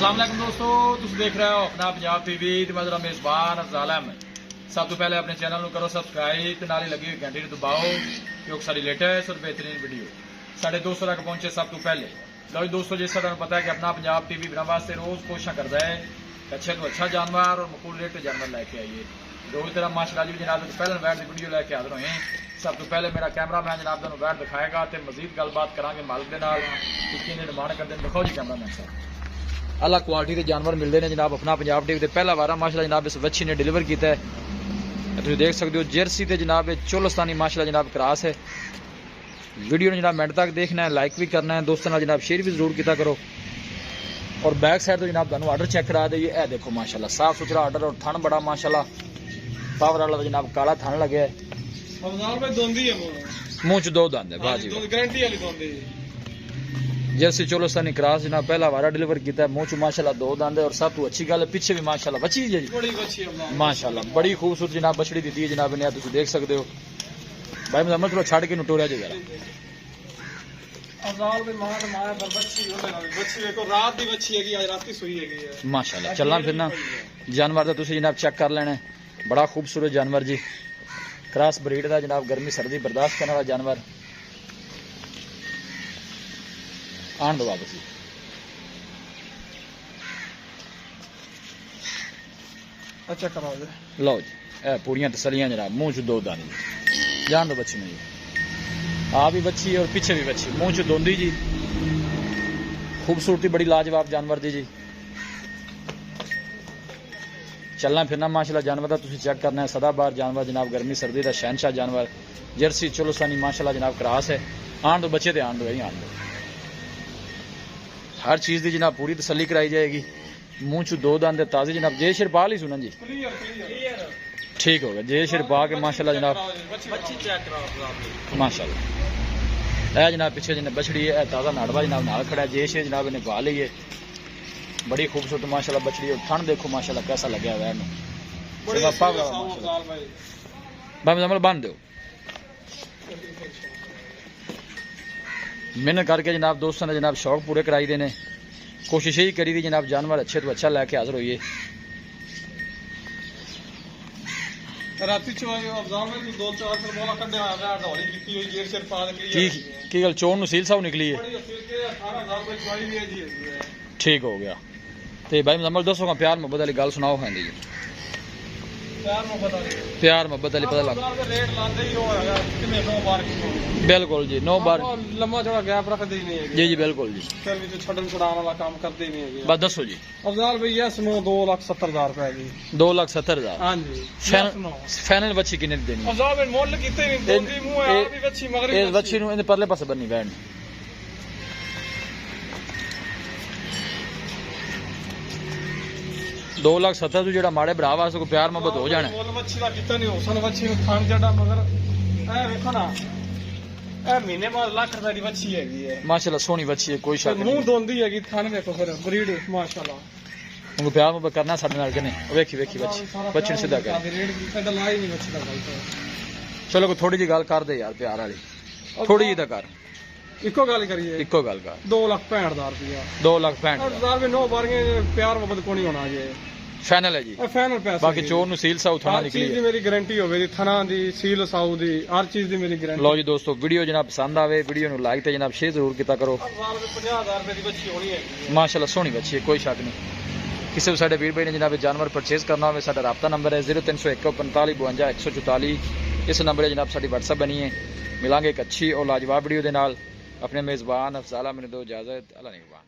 अस्सलाम वालेकुम दोस्तों, तुम देख रहे हो अपना पंजाब टीवी ते मैं जरा मेजबान अफजाल अहमद। सब तो पहले अपने चैनल करो सबसक्राइब ते नाले लगी हुई घंटी दबाओ क्योंकि सारी लेटेस्ट और बेहतरीन वीडियो साढ़े दोस्तों तक पहुंचे सब तो पहले। लो दोस्तों, जैसा तुम पता है कि अपना पंजाब टीवी बनाने वास्ते रोज कोशिश करता है अच्छे तो अच्छा जानवर और मकूल रेट जानवर लैके आइए। दो तरह माशाअल्लाह जी जनाब पहले बैठ की वीडियो लैके हाजिर होए। सब तो पहले मेरा कैमरा मैन जनाब तुम बैठ दिखाएगा तो मजीद गलबात करांगे मालिक के नाल कि डिमांड करते हैं। दिखाओ जी कैमरा मैन साहब, अलग क्वालिटी के जानवर मिलते हैं जनाब अपना पंजाब टीवी पहला वारा माशाअल्लाह जनाब इस बच्ची ने डिलीवर किया है। तुम देख सकते हो जर्सी ते जनाब चोलस्तानी माशाअल्लाह जनाब क्रॉस है। वीडियो ने जनाब मिनट तक देखना है, लाइक भी करना है, दोस्तों जनाब शेयर भी जरूर किया करो। और बैक साइड तो जनाब तुम आर्डर चेक करा दईए। ए देखो माशाअल्लाह साफ सुथरा आर्डर और थन बड़ा माशाअल्लाह पावर वाला जनाब काला थन लगे है। मुंह च दो दंद है बाजी जर्सी चोलस्तानी क्रॉस जनाब पहला वारा डिलीवर किया है। मुंह च माशाअल्लाह दो दंद है और सब तो अच्छी गल है पीछे भी माशाअल्लाह बची है माशाअल्लाह बड़ी खूबसूरत जनाब बछड़ी दी है जनाब ने। तुम देख सकते हो भाई मैं थोड़ा छड़ के टोरिया जी जरा माशाअल्लाह चलना फिरना जानवर का तुम जनाब चेक कर लेना। बड़ा खूबसूरत जानवर जी, क्रॉस ब्रीड का जनाब, गर्मी सर्दी बर्दाश्त करने वाला जानवर। आन दो वापस अच्छा कराओ लो जी। ए पूरियां तसलियां जनाब, मुंह च दो दाने जान दो बच्ची में जी। आ भी बच्ची और पीछे भी बच्ची, मुंह च दोंदी जी। खूबसूरती बड़ी लाजवाब जानवर दी जी। चलना फिरना माशाअल्लाह जानवर का तुम चेक करना है। सदाबहार जानवर जनाब, गर्मी सर्दी का शहनशाह जानवर, जर्सी चोलस्तानी माशाअल्लाह जनाब क्रॉस है। आन दो बच्चे थे, आन दो यही आन दो। हर चीज़ की जनाब पूरी तसल्ली कराई जाएगी। मुंह च दो दंद ताज़ी जनाब। जे शेर पा ली सुनन जी ठीक हो गया। जे शेर पा के माशाअल्लाह जनाब माशाअल्लाह। है जनाब पीछे जिन्हें बछड़ी है ताज़ा नाड़वा जनाब नाल खड़ा है। जे शेर जनाब इन्हें पा ली है, बड़ी खूबसूरत माशाअल्लाह बछड़ी। और ठंड देखो माशाअल्लाह कैसा लगे हुआ है। बन दो मेहनत करके जनाब दोस्तों ने जनाब शौक पूरे कराई देने। कोशिश यही करी थी जनाब जानवर अच्छे तो अच्छा लैके हाजिर होइए। की गल चोन सील साहब निकली है ठीक हो गया। तो भाई मुजम्मल दोस्तों प्यार मोहब्बत वाली गल सुनाओ है जी। प्यार मोहब्बत वाली पता लग बिल्कुल जी। 9 बार लम्बा चौड़ा गैप रखते ही नहीं है जी। जी बिल्कुल जी। छड़न छुड़ाने वाला काम करते ही नहीं है। बस दसो जी। अफजाल भाई यस नो 2,70,000 रुपए जी। 2,70,000 हां जी। फाइनल बच्ची कितने दी देनी? अफजाल भाई मोल कीते नहीं। दोगी मुंह है आ भी बच्ची मगर इस बच्ची नु इन परले पासे बन्नी बैठ 2,70,000 तो जेड़ा माड़े भरा वास्ते को प्यार मोहब्बत हो जाना। मच्छी का कितना नहीं हो सन मच्छी नु खान जड़ा मगर ए देखो ना ए महीने बाद लाख रुपए की मच्छी है माशाल्लाह। सोहनी मच्छी है कोई शक नहीं। मुंह दोंदी है थान देखो फिर ब्रीड माशाल्लाह। उनको प्यार मोहब्बत करना साडे नाल के नहीं। वेखी वेखी बच्ची सीधा कर चलो को थोड़ी जी गल कर दे यार प्यार वाली थोड़ी जी कर इको गल करिए। इको गल कर 2,65,000 रुपया 2,65,000 में 9 बार प्यार मोहब्बत को नहीं होना जी। फाइनल है जी फाइनल पैसा। बाकी चोर नु सील साउ थाना निकली है। मेरी गारंटी होवे जी थाना दी सील साउ दी हर चीज दी मेरी गारंटी। लो जी दोस्तों वीडियो जनाब पसंद आवे वीडियो नु लाइक ते जनाब शेयर जरूर किया करो। 50,000 रुपए दी बच्ची होनी है माशाल्लाह सोहनी बच्ची है कोई शक नहीं। किसी भी साडे वीर भाई ने जनाब जानवर परचेज करना हो साडा राब्ता नंबर है 0301 45 52 144। इस नंबर जनाब साडी WhatsApp बनी है। मिलांगे एक अच्छी और लाजवाब वीडियो दे नाल। अपने मेज़बान अफजाल मैंने दो इजाज़त। अल्लाह निगहबान।